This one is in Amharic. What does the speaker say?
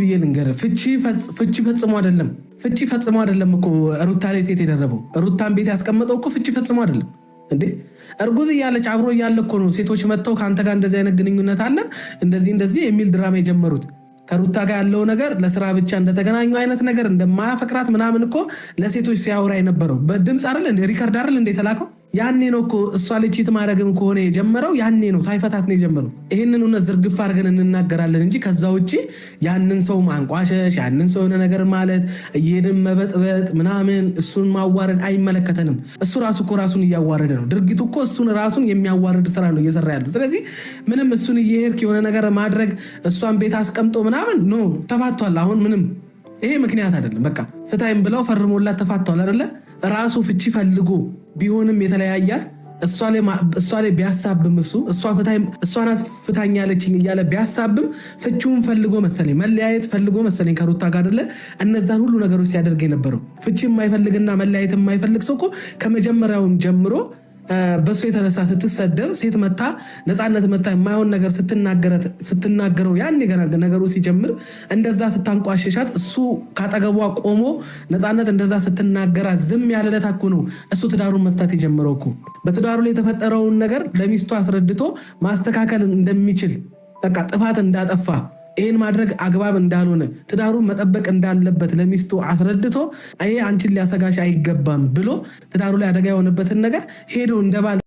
ይልንገር ፍቺ ፈጽሞ አይደለም እኮ ሩታ ላይ ሴት የደረበው ሩታን ቤት ያስቀመጠው እኮ ፍቺ ፈጽሞ አይደለም እንዴ እርጉዝ እያለች አብሮ እያለ እኮ ነው ሴቶች መጥተው ካንተ ጋር እንደዚህ አይነት ግንኙነት አለን እንደዚህ የሚል ድራማ የጀመሩት ከሩታ ጋር ያለው ነገር ለስራ ብቻ እንደተገናኙ አይነት ነገር እንደማያፈቅራት ምናምን እኮ ለሴቶች ሲያወራ የነበረው በድምጽ አይደል እንዴ ሪከርድ አይደል እንዴ ተላከው ያኔ ነው እኮ እሷ ለቺት ማድረግም ከሆነ የጀመረው ያኔ ነው ሳይፈታት ነው የጀመረው ይሄንን ነው ዝርግፍ አድርገን እንናገራለን እንጂ ከዛ ውጪ ያንን ሰው ማንቋሸሽ ያንን ሰው የሆነ ነገር ማለት እየሄድን መበጥበጥ ምናምን እሱን ማዋረድ አይመለከተንም እሱ ራሱ እኮ ራሱን እያዋረደ ነው ድርጊቱ እኮ እሱን ራሱን የሚያዋርድ ስራ ነው እየሰራ ያለው ስለዚህ ምንም እሱን እየሄድክ የሆነ ነገር ማድረግ እሷን ቤት አስቀምጦ ምናምን ኖ ተፋቷል አሁን ምንም ይሄ ምክንያት አይደለም በቃ ፍታይም ብለው ፈርሞላት ተፋቷል አይደለ ራሱ ፍቺ ፈልጎ ቢሆንም የተለያያት እሷ ላይ ቢያሳብም እሷን ፍታኝ ያለችኝ እያለ ቢያሳብም ፍቺውን ፈልጎ መሰለኝ መለያየት ፈልጎ መሰለኝ ከሩታ ጋር አይደለ እነዛን ሁሉ ነገሮች ሲያደርግ የነበረው ፍቺ የማይፈልግና መለያየት የማይፈልግ ሰው እኮ ከመጀመሪያውም ጀምሮ በሱ የተነሳ ስትሰደብ ሴት መታ ነፃነት መታ የማይሆን ነገር ስትናገረው ያን ነገሩ ሲጀምር እንደዛ ስታንቋሽሻት እሱ ካጠገቧ ቆሞ ነፃነት እንደዛ ስትናገራት ዝም ያለለት እኮ ነው እሱ ትዳሩን መፍታት የጀመረው እኮ በትዳሩ ላይ የተፈጠረውን ነገር ለሚስቱ አስረድቶ ማስተካከል እንደሚችል በቃ ጥፋት እንዳጠፋ ይሄን ማድረግ አግባብ እንዳልሆነ ትዳሩን መጠበቅ እንዳለበት ለሚስቱ አስረድቶ አይ አንቺን ሊያሰጋሽ አይገባም ብሎ ትዳሩ ላይ አደጋ የሆነበትን ነገር ሄዶ እንደባል